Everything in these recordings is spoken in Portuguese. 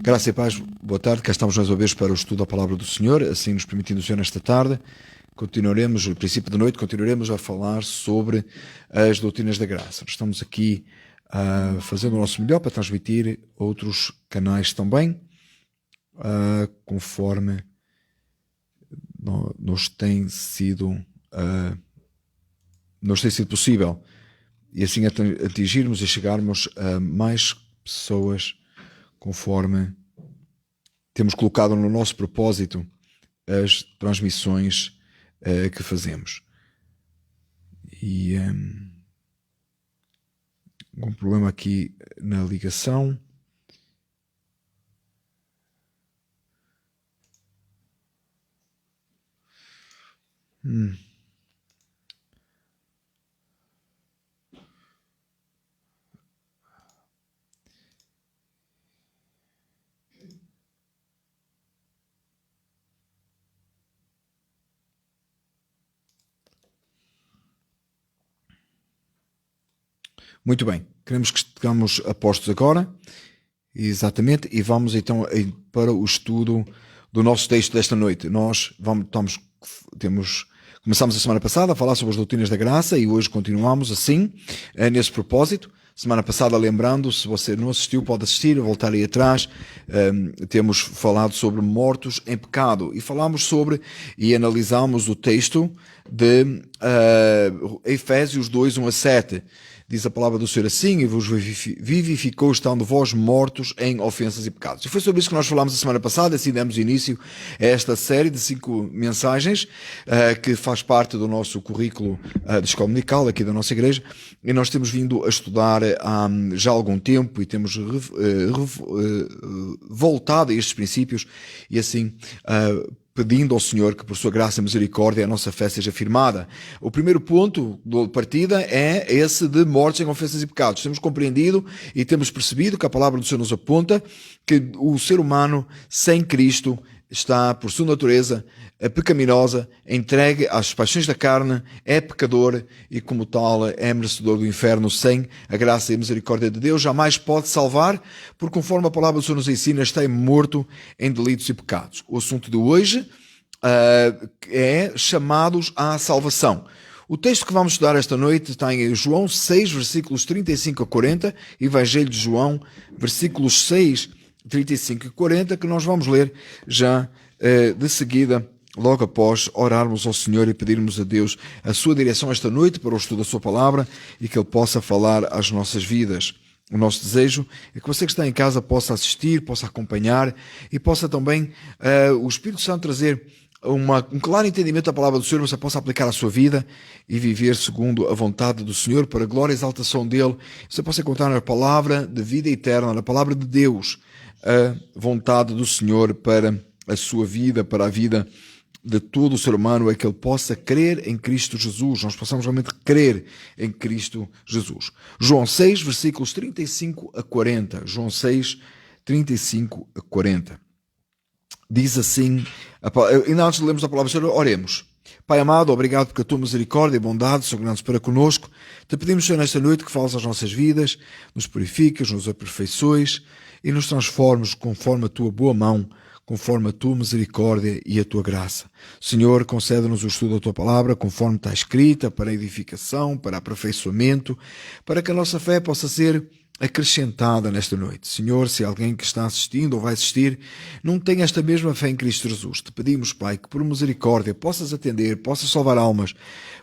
Graça e paz, boa tarde, cá estamos mais uma vez para o estudo da Palavra do Senhor, assim nos permitindo o Senhor nesta tarde. Continuaremos, no princípio da noite, continuaremos a falar sobre as doutrinas da graça. Nós estamos aqui fazendo o nosso melhor para transmitir outros canais também, conforme nos tem sido possível, e assim atingirmos e chegarmos a mais pessoas conforme temos colocado no nosso propósito as transmissões que fazemos. E um problema aqui na ligação. Muito bem, queremos que estejamos apostos agora, exatamente, e vamos então para o estudo do nosso texto desta noite. Começámos a semana passada a falar sobre as doutrinas da graça e hoje continuamos assim, nesse propósito. Semana passada, lembrando, se você não assistiu, pode assistir, voltar aí atrás. Temos falado sobre mortos em pecado e falámos sobre e analisámos o texto de Efésios 2, 1-7. Diz a palavra do Senhor assim: e vos vivificou estando vós mortos em ofensas e pecados. E foi sobre isso que nós falámos a semana passada, assim demos início a esta série de 5 mensagens que faz parte do nosso currículo de escola dominical aqui da nossa igreja, e nós temos vindo a estudar há já algum tempo e temos voltado a estes princípios e assim pedindo ao Senhor que por sua graça e misericórdia a nossa fé seja firmada. O primeiro ponto de partida é esse de mortes em ofensas e pecados. Temos compreendido e temos percebido que a palavra do Senhor nos aponta que o ser humano sem Cristo está, por sua natureza, pecaminosa, entregue às paixões da carne, é pecador e, como tal, é merecedor do inferno. Sem a graça e a misericórdia de Deus, jamais pode salvar, porque, conforme a palavra do Senhor nos ensina, está morto em delitos e pecados. O assunto de hoje é chamados à salvação. O texto que vamos estudar esta noite está em João 6, versículos 35 a 40, Evangelho de João, versículos 6, 35 e 40, que nós vamos ler já de seguida, logo após orarmos ao Senhor e pedirmos a Deus a sua direção esta noite para o estudo da sua palavra e que Ele possa falar às nossas vidas. O nosso desejo é que você que está em casa possa assistir, possa acompanhar e possa também o Espírito Santo trazer um claro entendimento da palavra do Senhor, você possa aplicar à sua vida e viver segundo a vontade do Senhor, para a glória e exaltação dEle. Você possa encontrar na palavra de vida eterna, na palavra de Deus, a vontade do Senhor para a sua vida, para a vida de todo o ser humano, é que ele possa crer em Cristo Jesus. Nós possamos realmente crer em Cristo Jesus. João 6, versículos 35 a 40. João 6, 35 a 40. Diz assim, e antes de lermos a palavra do Senhor, oremos. Pai amado, obrigado porque a tua misericórdia e bondade são grandes para conosco. Te pedimos, Senhor, nesta noite que fales às nossas vidas, nos purifiques, nos aperfeiçoes e nos transformes conforme a tua boa mão, conforme a tua misericórdia e a tua graça. Senhor, concede-nos o estudo da tua palavra, conforme está escrita, para a edificação, para aperfeiçoamento, para que a nossa fé possa ser acrescentada nesta noite. Senhor, se alguém que está assistindo ou vai assistir não tem esta mesma fé em Cristo Jesus, te pedimos, Pai, que por misericórdia possas atender, possas salvar almas,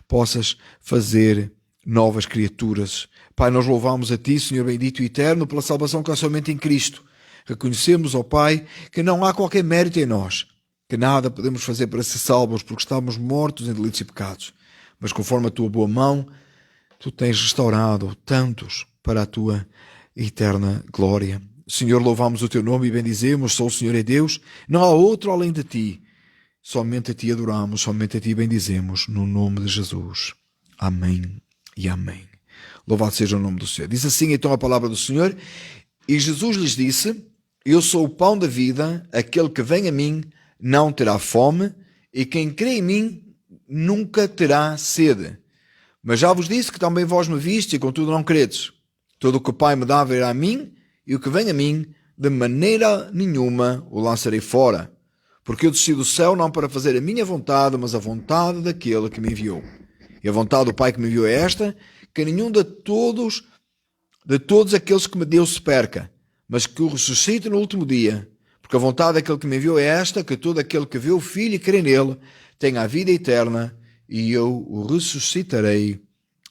possas fazer novas criaturas. Pai, nós louvamos a Ti, Senhor bendito e eterno, pela salvação que há somente em Cristo. Reconhecemos, ó Pai, que não há qualquer mérito em nós, que nada podemos fazer para ser salvos, porque estamos mortos em delitos e pecados. Mas conforme a Tua boa mão, Tu tens restaurado tantos para a Tua eterna glória. Senhor, louvamos o Teu nome e bendizemos, só o Senhor é Deus, não há outro além de Ti. Somente a Ti adoramos, somente a Ti bendizemos, no nome de Jesus. Amém e amém. Louvado seja o nome do Senhor. Diz assim então a palavra do Senhor: e Jesus lhes disse: eu sou o pão da vida, aquele que vem a mim não terá fome, e quem crê em mim nunca terá sede. Mas já vos disse que também vós me vistes e contudo não credes. Todo o que o Pai me dá virá a mim, e o que vem a mim de maneira nenhuma o lançarei fora, porque eu desci do céu não para fazer a minha vontade, mas a vontade daquele que me enviou. E a vontade do Pai que me enviou é esta, que nenhum de todos aqueles que me deu se perca, mas que o ressuscite no último dia. Porque a vontade daquele que me enviou é esta, que todo aquele que vê o Filho e crê nele tenha a vida eterna, e eu o ressuscitarei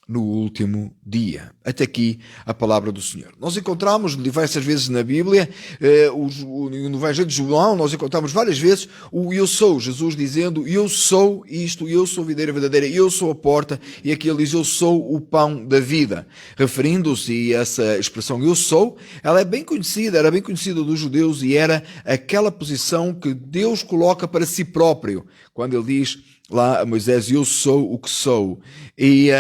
no último dia. Até aqui a palavra do Senhor. Nós encontramos diversas vezes na Bíblia, no Evangelho de João, nós encontramos várias vezes o eu sou, Jesus dizendo, eu sou isto, eu sou a videira verdadeira, eu sou a porta, e aqui ele diz, eu sou o pão da vida. Referindo-se a essa expressão eu sou, ela é bem conhecida, era bem conhecida dos judeus, e era aquela posição que Deus coloca para si próprio, quando ele diz lá a Moisés, eu sou o que sou. E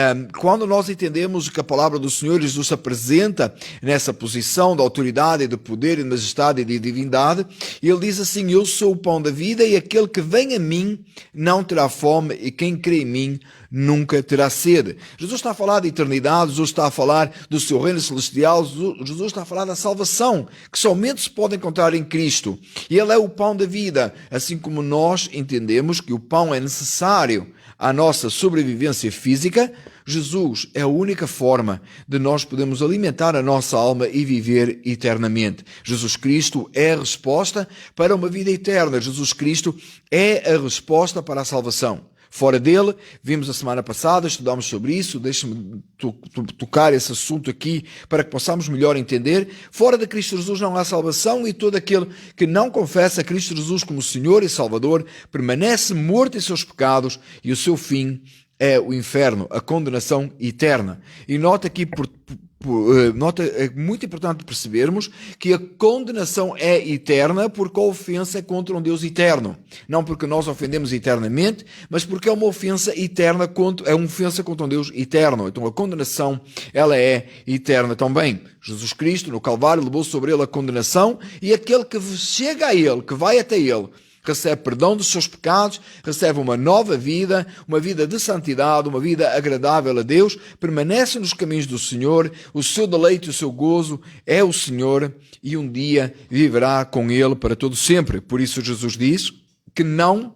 quando nós entendemos que a palavra do Senhor Jesus se apresenta nessa posição de autoridade, de poder, de majestade e de divindade, ele diz assim, eu sou o pão da vida, e aquele que vem a mim não terá fome, e quem crê em mim nunca terá sede. Jesus está a falar de eternidade, Jesus está a falar do seu reino celestial, Jesus está a falar da salvação, que somente se pode encontrar em Cristo. E ele é o pão da vida, assim como nós entendemos que o pão é necessário à nossa sobrevivência física. Jesus é a única forma de nós podermos alimentar a nossa alma e viver eternamente. Jesus Cristo é a resposta para uma vida eterna. Jesus Cristo é a resposta para a salvação. Fora dele, vimos a semana passada, estudámos sobre isso, deixe-me tocar esse assunto aqui para que possamos melhor entender. Fora de Cristo Jesus não há salvação, e todo aquele que não confessa Cristo Jesus como Senhor e Salvador permanece morto em seus pecados, e o seu fim é o inferno, a condenação eterna. E nota aqui, é muito importante percebermos que a condenação é eterna porque a ofensa é contra um Deus eterno. Não porque nós ofendemos eternamente, mas porque é uma ofensa eterna, é uma ofensa contra um Deus eterno. Então a condenação, ela é eterna também. Jesus Cristo, no Calvário, levou sobre ele a condenação, e aquele que chega a ele, que vai até ele, recebe perdão dos seus pecados, recebe uma nova vida, uma vida de santidade, uma vida agradável a Deus, permanece nos caminhos do Senhor, o seu deleite e o seu gozo é o Senhor, e um dia viverá com Ele para todo sempre. Por isso Jesus diz que não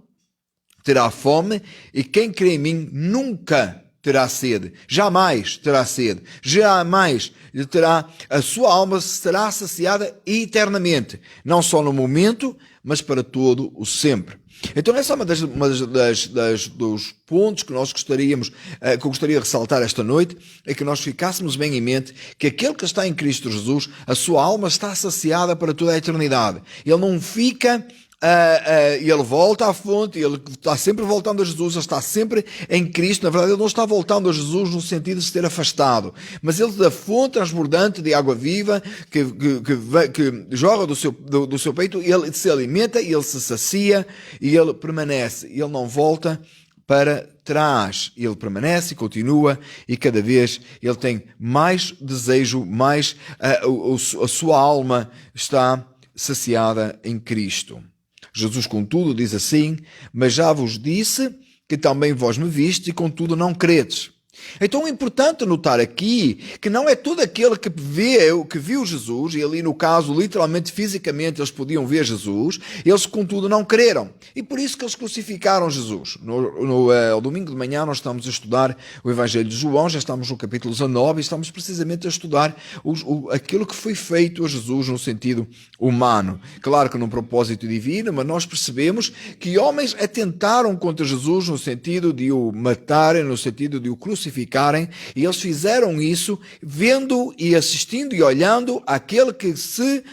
terá fome, e quem crê em mim nunca terá sede, jamais terá sede, jamais terá, a sua alma será saciada eternamente, não só no momento, mas para todo o sempre. Então essa é uma dos pontos que nós que eu gostaria de ressaltar esta noite, é que nós ficássemos bem em mente que aquele que está em Cristo Jesus, a sua alma está saciada para toda a eternidade. Ele não fica... ele volta à fonte, ele está sempre voltando a Jesus, ele está sempre em Cristo. Na verdade, ele não está voltando a Jesus no sentido de se ter afastado, mas ele da fonte transbordante de água viva que jorra do seu peito, ele se alimenta, ele se sacia e ele permanece, ele não volta para trás, ele permanece e continua, e cada vez ele tem mais desejo, mais a sua alma está saciada em Cristo. Jesus, contudo, diz assim, mas já vos disse que também vós me vistes e contudo não credes. Então é importante notar aqui que não é todo aquele que viu Jesus, e ali no caso, literalmente, fisicamente, eles podiam ver Jesus, eles contudo não creram. E por isso que eles crucificaram Jesus. No domingo de manhã nós estamos a estudar o Evangelho de João, já estamos no capítulo 19 e estamos precisamente a estudar aquilo que foi feito a Jesus no sentido humano. Claro que num propósito divino, mas nós percebemos que homens atentaram contra Jesus no sentido de o matarem, no sentido de o crucificarem, e eles fizeram isso vendo e assistindo e olhando aquele que se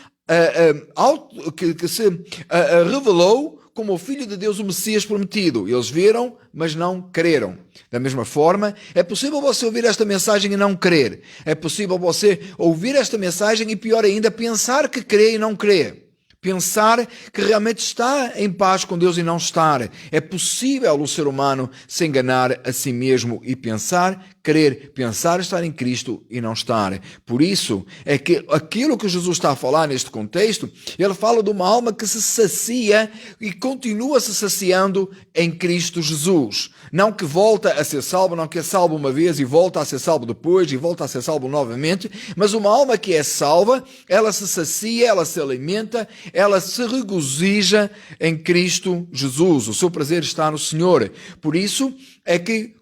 revelou como o Filho de Deus, o Messias prometido. Eles viram, mas não creram. Da mesma forma, é possível você ouvir esta mensagem e não crer. É possível você ouvir esta mensagem e, pior ainda, pensar que crê e não crê. Pensar que realmente está em paz com Deus e não estar. É possível o ser humano se enganar a si mesmo e pensar crer, pensar estar em Cristo e não estar. Por isso é que aquilo que Jesus está a falar neste contexto, ele fala de uma alma que se sacia e continua se saciando em Cristo Jesus. Não que volta a ser salvo, não que é salvo uma vez e volta a ser salvo depois e volta a ser salvo novamente, mas uma alma que é salva, ela se sacia, ela se alimenta, ela se regozija em Cristo Jesus. O seu prazer está no Senhor. Por isso é que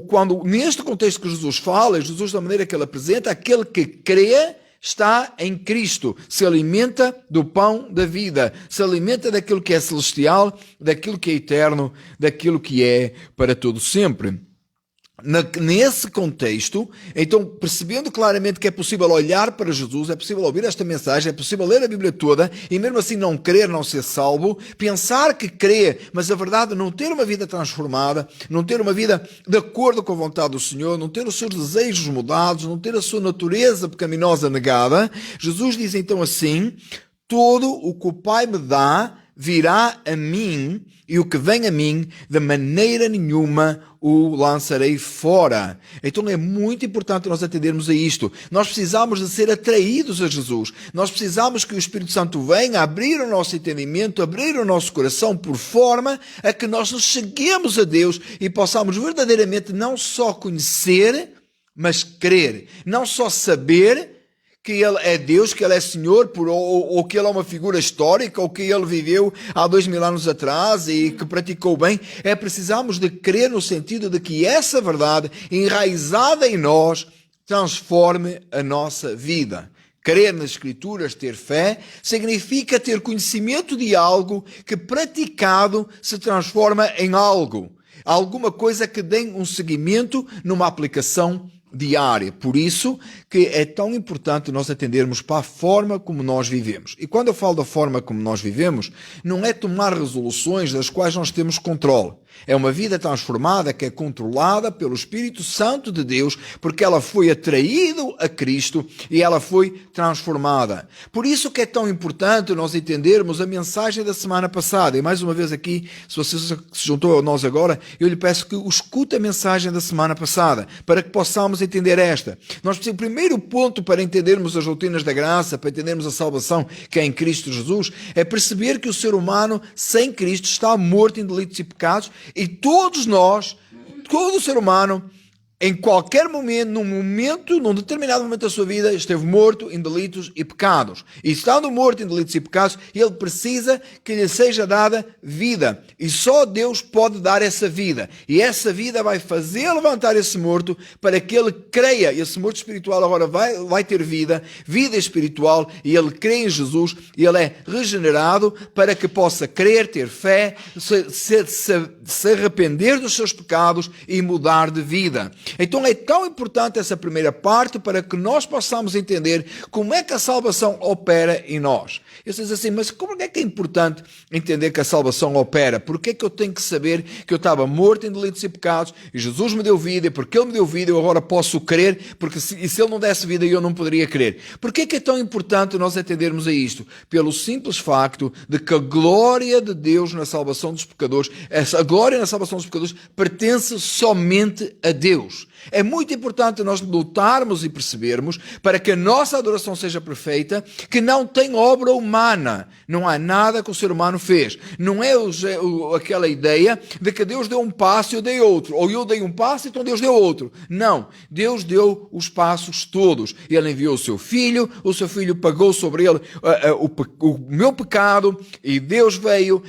quando neste contexto que Jesus fala, Jesus da maneira que ele apresenta, aquele que crê está em Cristo, se alimenta do pão da vida, se alimenta daquilo que é celestial, daquilo que é eterno, daquilo que é para todo sempre. Nesse contexto, então, percebendo claramente que é possível olhar para Jesus, é possível ouvir esta mensagem, é possível ler a Bíblia toda e mesmo assim não crer, não ser salvo, pensar que crê, mas a verdade não ter uma vida transformada, não ter uma vida de acordo com a vontade do Senhor, não ter os seus desejos mudados, não ter a sua natureza pecaminosa negada, Jesus diz então assim: tudo o que o Pai me dá virá a mim, e o que vem a mim, de maneira nenhuma o lançarei fora. Então é muito importante nós atendermos a isto. Nós precisamos de ser atraídos a Jesus. Nós precisamos que o Espírito Santo venha abrir o nosso entendimento, abrir o nosso coração, por forma a que nós nos cheguemos a Deus e possamos verdadeiramente não só conhecer, mas crer. Não só saber que Ele é Deus, que Ele é Senhor, ou que Ele é uma figura histórica, ou que Ele viveu há 2000 anos atrás e que praticou bem. Precisamos de crer no sentido de que essa verdade, enraizada em nós, transforme a nossa vida. Crer nas Escrituras, ter fé, significa ter conhecimento de algo que, praticado, se transforma em algo. Alguma coisa que dê um seguimento numa aplicação diária. Por isso que é tão importante nós atendermos para a forma como nós vivemos. E quando eu falo da forma como nós vivemos, não é tomar resoluções das quais nós temos controle. É uma vida transformada que é controlada pelo Espírito Santo de Deus, porque ela foi atraída a Cristo e ela foi transformada. Por isso que é tão importante nós entendermos a mensagem da semana passada. E mais uma vez aqui, se você se juntou a nós agora, eu lhe peço que escute a mensagem da semana passada, para que possamos entender esta. O primeiro ponto para entendermos as doutrinas da graça, para entendermos a salvação que é em Cristo Jesus, é perceber que o ser humano sem Cristo está morto em delitos e pecados, e todos nós, todo ser humano, em qualquer momento, num determinado momento da sua vida, esteve morto em delitos e pecados. E estando morto em delitos e pecados, ele precisa que lhe seja dada vida. E só Deus pode dar essa vida. E essa vida vai fazer levantar esse morto para que ele creia. Esse morto espiritual agora vai ter vida espiritual, e ele crê em Jesus, e ele é regenerado para que possa crer, ter fé, se arrepender dos seus pecados e mudar de vida. Então é tão importante essa primeira parte para que nós possamos entender como é que a salvação opera em nós. E você diz assim, mas como é que é importante entender que a salvação opera? Por que é que eu tenho que saber que eu estava morto em delitos e pecados e Jesus me deu vida, e porque Ele me deu vida eu agora posso crer, porque se Ele não desse vida eu não poderia crer? Por que é tão importante nós atendermos a isto? Pelo simples facto de que a glória de Deus na salvação dos pecadores, a glória na salvação dos pecadores pertence somente a Deus. É muito importante nós notarmos e percebermos, para que a nossa adoração seja perfeita, que não tem obra humana. Não há nada que o ser humano fez. Não é aquela ideia de que Deus deu um passo e eu dei outro. Ou eu dei um passo, então Deus deu outro. Não. Deus deu os passos todos. Ele enviou o seu filho pagou sobre ele o meu pecado, e Deus veio,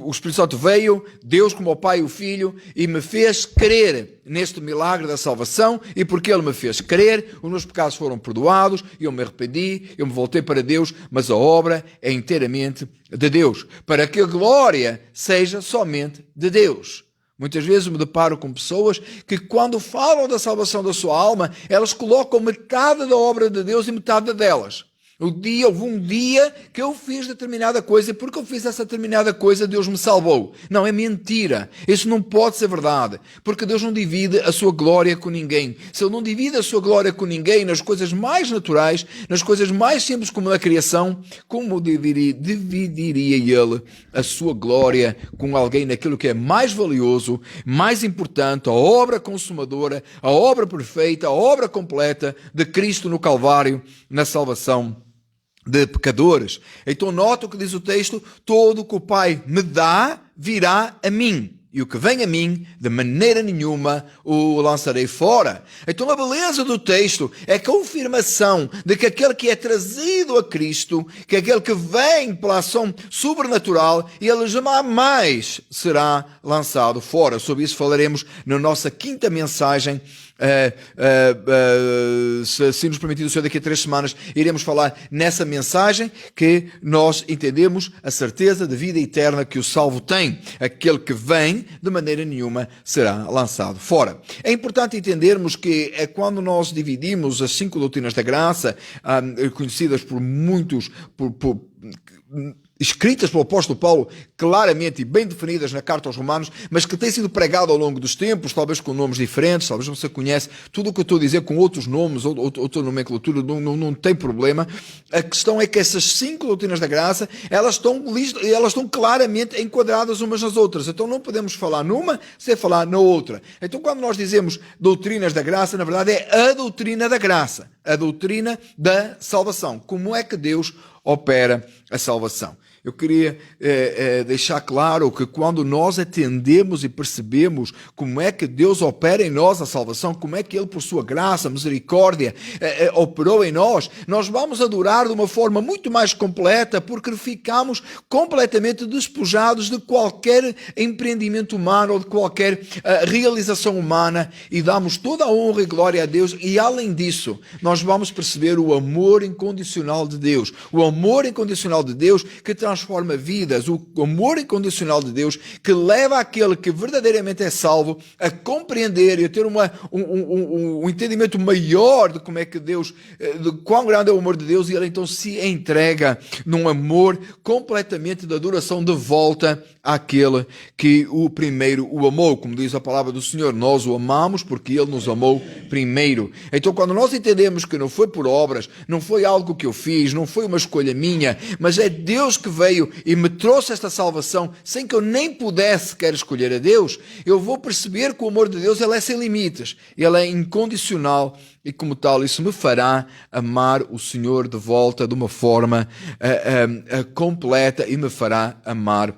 o Espírito Santo veio, Deus como o Pai e o Filho, e me fez crer neste milagre da salvação, e porque Ele me fez crer, os meus pecados foram perdoados, eu me arrependi, eu me voltei para Deus, mas a obra é inteiramente de Deus, para que a glória seja somente de Deus. Muitas vezes me deparo com pessoas que, quando falam da salvação da sua alma, elas colocam metade da obra de Deus e metade delas. Houve um dia que eu fiz determinada coisa e porque eu fiz essa determinada coisa Deus me salvou. Não, é mentira. Isso não pode ser verdade. Porque Deus não divide a sua glória com ninguém. Se Ele não divide a sua glória com ninguém nas coisas mais naturais, nas coisas mais simples como a criação, como dividiria Ele a sua glória com alguém naquilo que é mais valioso, mais importante, a obra consumadora, a obra perfeita, a obra completa de Cristo no Calvário, na salvação de pecadores. Então nota o que diz o texto: todo o que o Pai me dá virá a mim, e o que vem a mim, de maneira nenhuma o lançarei fora. Então a beleza do texto é a confirmação de que aquele que é trazido a Cristo, que aquele que vem pela ação sobrenatural, ele jamais será lançado fora. Sobre isso falaremos na nossa quinta mensagem. Se nos permitir o Senhor, daqui a 3 semanas iremos falar nessa mensagem que nós entendemos a certeza de vida eterna que o salvo tem. Aquele que vem de maneira nenhuma será lançado fora. É importante entendermos que é quando nós dividimos as 5 doutrinas da graça, conhecidas por muitos, escritas pelo apóstolo Paulo, claramente e bem definidas na carta aos Romanos, mas que têm sido pregado ao longo dos tempos, talvez com nomes diferentes, talvez você conhece tudo o que eu estou a dizer com outros nomes, outra nomenclatura, não tem problema. A questão é que essas 5 doutrinas da graça, elas estão claramente enquadradas umas nas outras, então não podemos falar numa sem falar na outra. Então quando nós dizemos doutrinas da graça, na verdade é a doutrina da graça, a doutrina da salvação. Como é que Deus opera a salvação? Eu queria deixar claro que quando nós atendemos e percebemos como é que Deus opera em nós a salvação, como é que Ele, por sua graça, misericórdia, operou em nós, nós vamos adorar de uma forma muito mais completa, porque ficamos completamente despojados de qualquer empreendimento humano ou de qualquer realização humana e damos toda a honra e glória a Deus. E além disso, nós vamos perceber o amor incondicional de Deus, o amor incondicional de Deus que transforma vidas, o amor incondicional de Deus que leva aquele que verdadeiramente é salvo a compreender e a ter um entendimento maior de como é que Deus, de quão grande é o amor de Deus, e ele então se entrega num amor completamente da adoração de volta àquele que o primeiro o amou. Como diz a palavra do Senhor, nós o amamos porque Ele nos amou primeiro. Então quando nós entendemos que não foi por obras, não foi algo que eu fiz, não foi uma escolha minha, mas é Deus que veio e me trouxe esta salvação sem que eu nem pudesse sequer escolher a Deus, eu vou perceber que o amor de Deus ele é sem limites, ele é incondicional e como tal isso me fará amar o Senhor de volta de uma forma completa e me fará amar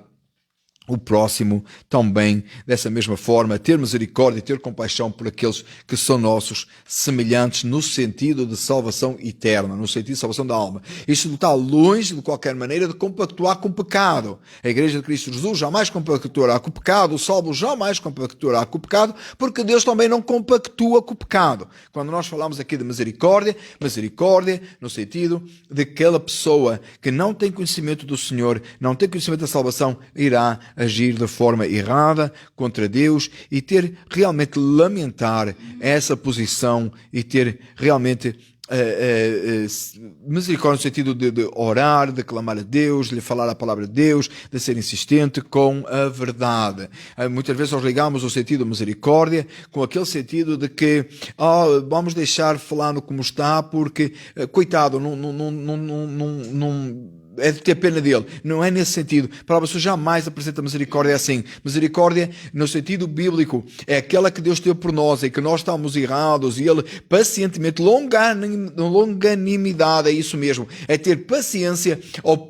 o próximo também dessa mesma forma, ter misericórdia e ter compaixão por aqueles que são nossos semelhantes no sentido de salvação eterna, no sentido de salvação da alma. Isto está longe de qualquer maneira de compactuar com o pecado. A Igreja de Cristo Jesus jamais compactuará com o pecado, o salvo jamais compactuará com o pecado, porque Deus também não compactua com o pecado. Quando nós falamos aqui de misericórdia no sentido de que aquela pessoa que não tem conhecimento do Senhor, não tem conhecimento da salvação, irá agir de forma errada contra Deus e ter realmente lamentar essa posição e ter realmente misericórdia no sentido de orar, de clamar a Deus, de lhe falar a palavra de Deus, de ser insistente com a verdade. Muitas vezes nós ligamos o sentido de misericórdia com aquele sentido de que vamos deixar fulano como está porque, coitado, não é de ter pena dele. Não é nesse sentido. A palavra do Senhor jamais apresenta misericórdia assim. Misericórdia, no sentido bíblico, é aquela que Deus teve por nós, e que nós estamos errados, e Ele pacientemente, longanimidade, é isso mesmo, é ter paciência,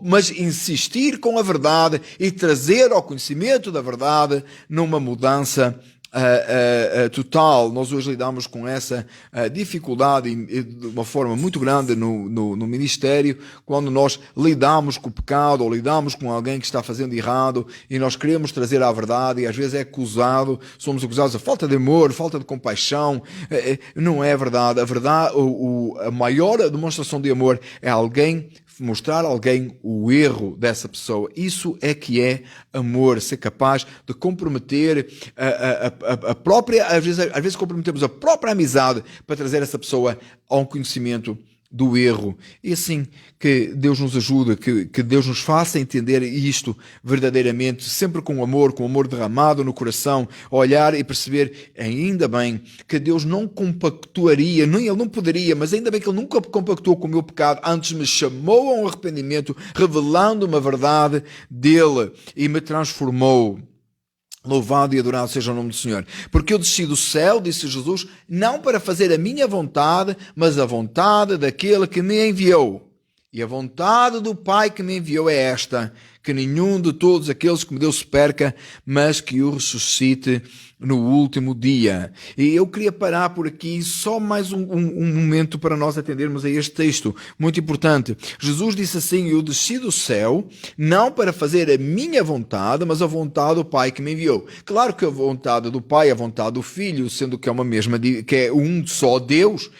mas insistir com a verdade e trazer ao conhecimento da verdade numa mudança total. Nós hoje lidamos com essa dificuldade de uma forma muito grande no ministério, quando nós lidamos com o pecado ou lidamos com alguém que está fazendo errado e nós queremos trazer a verdade e às vezes somos acusados de falta de amor, falta de compaixão. Não é verdade. A maior demonstração de amor é mostrar a alguém o erro dessa pessoa. Isso é que é amor, ser capaz de comprometer a própria, às vezes comprometemos a própria amizade para trazer essa pessoa a um conhecimento do erro. E assim, que Deus nos ajude, que Deus nos faça entender isto verdadeiramente, sempre com amor derramado no coração, olhar e perceber, ainda bem, que Deus não compactuaria, Ele não poderia, mas ainda bem que Ele nunca compactuou com o meu pecado, antes me chamou a um arrependimento, revelando uma verdade dele e me transformou. Louvado e adorado seja o nome do Senhor. Porque eu desci do céu, disse Jesus, não para fazer a minha vontade, mas a vontade daquele que me enviou. E a vontade do Pai que me enviou é esta, que nenhum de todos aqueles que me deu se perca, mas que o ressuscite no último dia. E eu queria parar por aqui só mais um momento para nós atendermos a este texto, muito importante. Jesus disse assim, eu desci do céu, não para fazer a minha vontade, mas a vontade do Pai que me enviou. Claro que a vontade do Pai, a vontade do Filho, sendo que é uma mesma, que é um só Deus,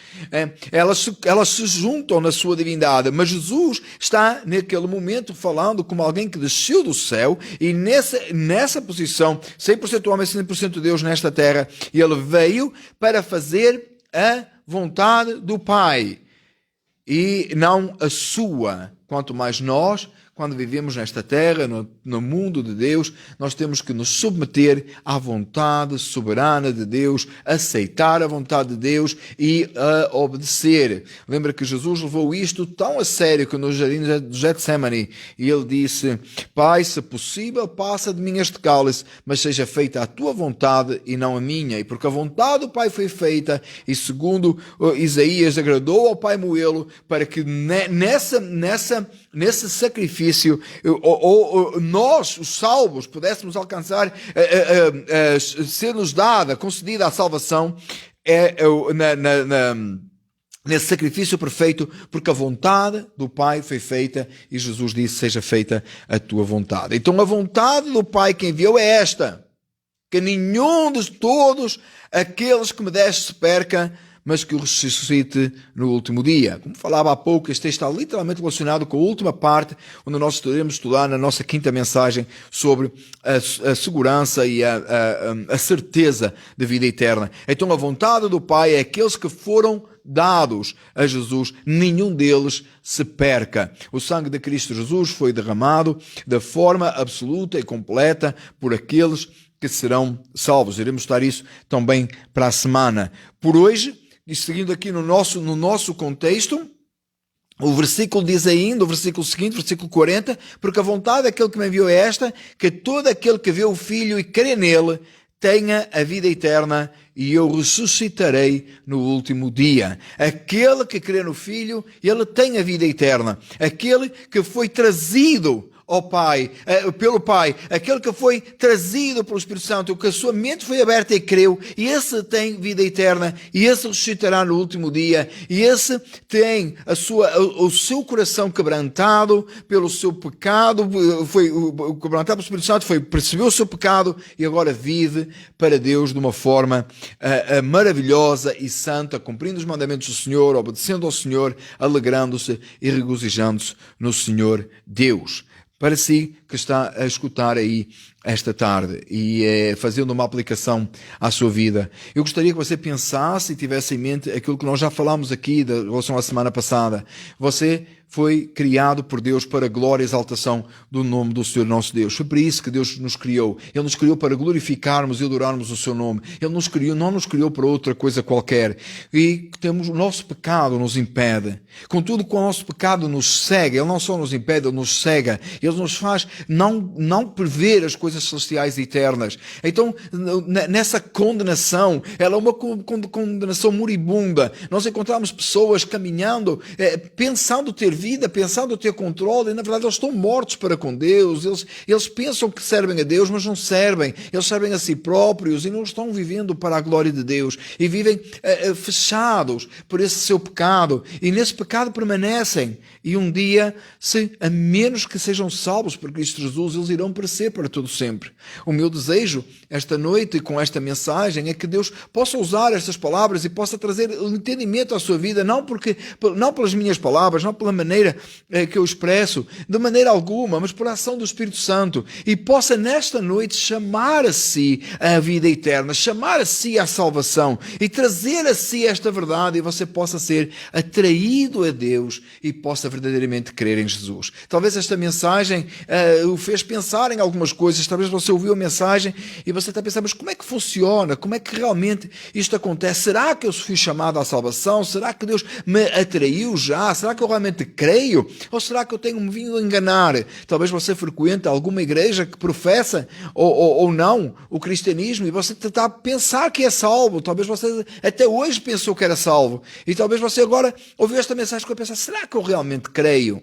elas se juntam na sua divindade, mas Jesus está naquele momento falando como alguém que desceu do céu e nessa posição, 100% homem, 100% Deus nesta terra, e ele veio para fazer a vontade do Pai e não a sua. Quanto mais nós, quando vivemos nesta terra, no mundo de Deus, nós temos que nos submeter à vontade soberana de Deus, aceitar a vontade de Deus e a obedecer. Lembra que Jesus levou isto tão a sério que no jardim de Getsemane, e ele disse, Pai, se possível, passa de mim este cálice, mas seja feita a tua vontade e não a minha. E porque a vontade do Pai foi feita, e segundo Isaías agradou ao Pai moê-lo, para que nesse sacrifício, nós, os salvos, pudéssemos alcançar, ser-nos dada, concedida a salvação, nesse sacrifício perfeito, porque a vontade do Pai foi feita, e Jesus disse, seja feita a tua vontade. Então a vontade do Pai que enviou é esta, que nenhum de todos aqueles que me deste se perca, mas que o ressuscite no último dia. Como falava há pouco, este texto está literalmente relacionado com a última parte, onde nós iremos estudar na nossa quinta mensagem sobre a segurança e a certeza da vida eterna. Então a vontade do Pai é aqueles que foram dados a Jesus, nenhum deles se perca. O sangue de Cristo Jesus foi derramado da forma absoluta e completa por aqueles que serão salvos. Iremos estudar isso também para a semana. Por hoje, e seguindo aqui no nosso contexto, o versículo diz ainda, o versículo seguinte, versículo 40, porque a vontade daquele que me enviou é esta, que todo aquele que vê o Filho e crê nele tenha a vida eterna, e eu ressuscitarei no último dia. Aquele que crê no Filho, ele tem a vida eterna. Aquele que foi trazido ao Pai, pelo Pai, aquele que foi trazido pelo Espírito Santo, que a sua mente foi aberta e creu, e esse tem vida eterna, e esse ressuscitará no último dia, e esse tem o seu coração quebrantado pelo seu pecado, foi quebrantado pelo Espírito Santo, percebeu o seu pecado, e agora vive para Deus de uma forma maravilhosa e santa, cumprindo os mandamentos do Senhor, obedecendo ao Senhor, alegrando-se e regozijando-se no Senhor Deus. Para si que está a escutar aí esta tarde e fazendo uma aplicação à sua vida, eu gostaria que você pensasse e tivesse em mente aquilo que nós já falámos aqui em relação à semana passada. Você foi criado por Deus para a glória e exaltação do nome do Senhor nosso Deus. Foi por isso que Deus nos criou. Ele nos criou para glorificarmos e adorarmos o seu nome. Ele não nos criou para outra coisa qualquer. E o nosso pecado nos impede. Contudo, com o nosso pecado nos cega. Ele não só nos impede, ele nos cega. Ele nos faz não prever as coisas celestiais e eternas. Então, nessa condenação, ela é uma condenação moribunda. Nós encontramos pessoas caminhando, pensando ter vida, pensando ter controle, e na verdade eles estão mortos para com Deus. Eles pensam que servem a Deus, mas não servem. Eles servem a si próprios e não estão vivendo para a glória de Deus. E vivem fechados por esse seu pecado. E nesse pecado permanecem. E um dia, a menos que sejam salvos por Cristo Jesus, eles irão perecer para todo sempre. O meu desejo esta noite, com esta mensagem, é que Deus possa usar estas palavras e possa trazer entendimento à sua vida, não pelas minhas palavras, não pela maneira que eu expresso, de maneira alguma, mas por ação do Espírito Santo, e possa nesta noite chamar a si a vida eterna, chamar a si a salvação e trazer a si esta verdade, e você possa ser atraído a Deus e possa verdadeiramente crer em Jesus. Talvez esta mensagem o fez pensar em algumas coisas, talvez você ouviu a mensagem e você está pensando, mas como é que funciona? Como é que realmente isto acontece? Será que eu fui chamado à salvação? Será que Deus me atraiu já? Será que eu realmente creio? Ou será que eu tenho me vindo a enganar? Talvez você frequenta alguma igreja que professa ou não o cristianismo e você está a pensar que é salvo. Talvez você até hoje pensou que era salvo. E talvez você agora ouviu esta mensagem e pensar, será que eu realmente creio?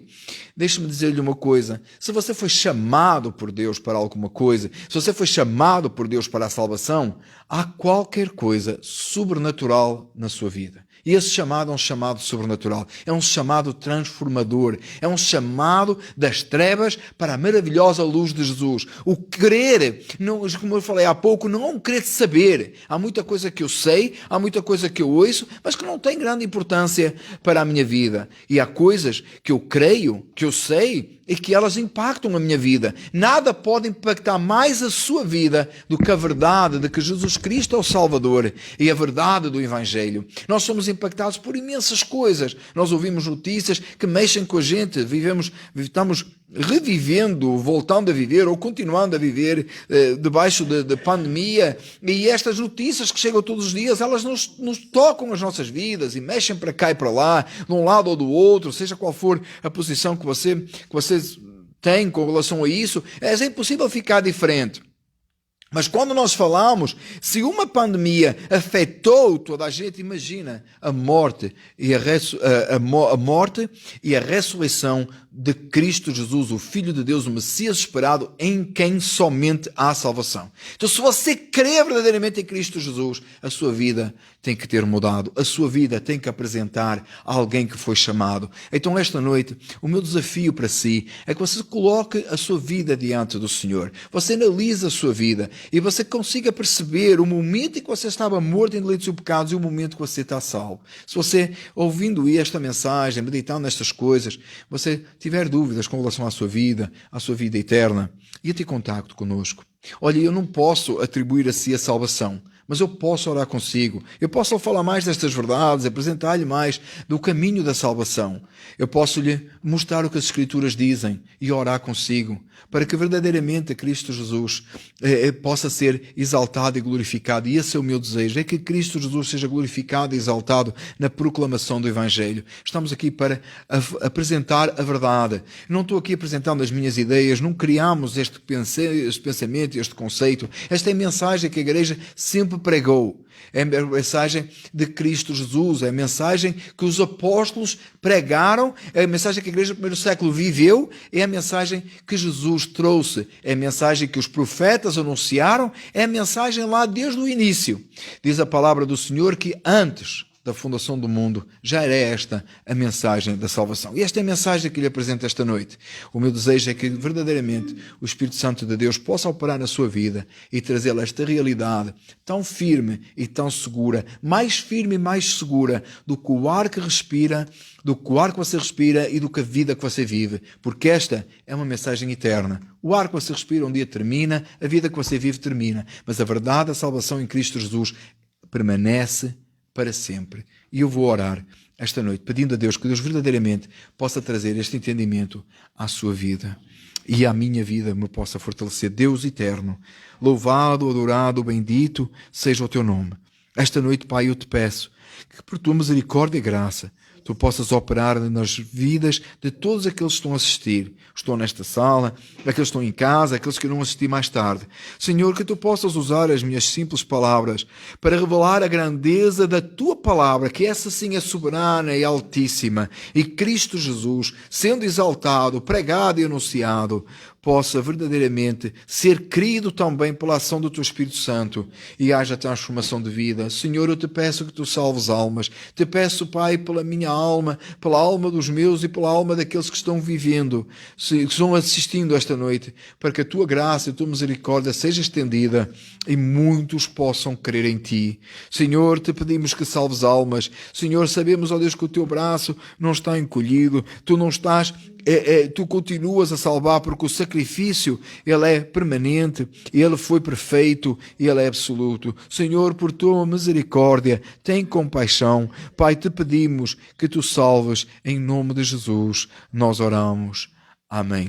Deixe-me dizer-lhe uma coisa. Se você foi chamado por Deus para alguma coisa, se você foi chamado por Deus para a salvação, há qualquer coisa sobrenatural na sua vida. E esse chamado é um chamado sobrenatural, é um chamado transformador, é um chamado das trevas para a maravilhosa luz de Jesus. O crer, não, como eu falei há pouco, não é um crer de saber. Há muita coisa que eu sei, há muita coisa que eu ouço, mas que não tem grande importância para a minha vida. E há coisas que eu creio, que eu sei, e que elas impactam a minha vida. Nada pode impactar mais a sua vida do que a verdade de que Jesus Cristo é o Salvador e a verdade do Evangelho. Nós somos impactados por imensas coisas. Nós ouvimos notícias que mexem com a gente, estamos revivendo, voltando a viver ou continuando a viver debaixo de pandemia, e estas notícias que chegam todos os dias, elas nos tocam as nossas vidas e mexem para cá e para lá, de um lado ou do outro, seja qual for a posição que você tem com relação a isso, é impossível ficar diferente. Mas quando nós falamos, se uma pandemia afetou toda a gente, imagina a morte e a morte e a ressurreição de Cristo Jesus, o Filho de Deus, o Messias esperado, em quem somente há salvação. Então, se você crê verdadeiramente em Cristo Jesus, a sua vida tem que ter mudado, a sua vida tem que apresentar a alguém que foi chamado. Então, esta noite, o meu desafio para si é que você coloque a sua vida diante do Senhor. Você analise a sua vida e você consiga perceber o momento em que você estava morto em delitos e pecados e o momento que você está salvo. Se você, ouvindo esta mensagem, meditando nestas coisas, você tiver dúvidas com relação à sua vida eterna, entre em contacto conosco. Olha, eu não posso atribuir a si a salvação, mas eu posso orar consigo. Eu posso falar mais destas verdades, apresentar-lhe mais do caminho da salvação. Eu posso lhe mostrar o que as Escrituras dizem e orar consigo, para que verdadeiramente Cristo Jesus possa ser exaltado e glorificado. E esse é o meu desejo, é que Cristo Jesus seja glorificado e exaltado na proclamação do Evangelho. Estamos aqui para apresentar a verdade. Não estou aqui apresentando as minhas ideias, não criamos este pensamento, este conceito. Esta é a mensagem que a Igreja sempre pregou. É a mensagem de Cristo Jesus, é a mensagem que os apóstolos pregaram, é a mensagem que a igreja do primeiro século viveu, é a mensagem que Jesus trouxe, é a mensagem que os profetas anunciaram, é a mensagem lá desde o início. Diz a palavra do Senhor que antes da fundação do mundo, já era esta a mensagem da salvação. E esta é a mensagem que lhe apresento esta noite. O meu desejo é que verdadeiramente o Espírito Santo de Deus possa operar na sua vida e trazê-la esta realidade tão firme e tão segura, mais firme e mais segura do que o ar que respira, do que o ar que você respira e do que a vida que você vive, porque esta é uma mensagem eterna. O ar que você respira um dia termina, a vida que você vive termina, mas a verdade da salvação em Cristo Jesus permanece para sempre. E eu vou orar esta noite, pedindo a Deus que Deus verdadeiramente possa trazer este entendimento à sua vida e à minha vida me possa fortalecer. Deus eterno, louvado, adorado, bendito seja o teu nome. Esta noite, Pai, eu te peço que por tua misericórdia e graça tu possas operar nas vidas de todos aqueles que estão a assistir. Estão nesta sala, aqueles que estão em casa, aqueles que irão assistir mais tarde. Senhor, que tu possas usar as minhas simples palavras para revelar a grandeza da tua palavra, que essa sim é soberana e altíssima. E Cristo Jesus, sendo exaltado, pregado e anunciado, possa verdadeiramente ser crido também pela ação do Teu Espírito Santo e haja transformação de vida. Senhor, eu te peço que Tu salves almas. Te peço, Pai, pela minha alma, pela alma dos meus e pela alma daqueles que estão vivendo, que estão assistindo esta noite, para que a Tua graça e a Tua misericórdia seja estendida e muitos possam crer em Ti. Senhor, te pedimos que salves almas. Senhor, sabemos, ó Deus, que o Teu braço não está encolhido. Tu não estás... Tu continuas a salvar porque o sacrifício ele é permanente, ele foi perfeito e ele é absoluto. Senhor, por tua misericórdia, tem compaixão. Pai, te pedimos que tu salves em nome de Jesus. Nós oramos. Amém.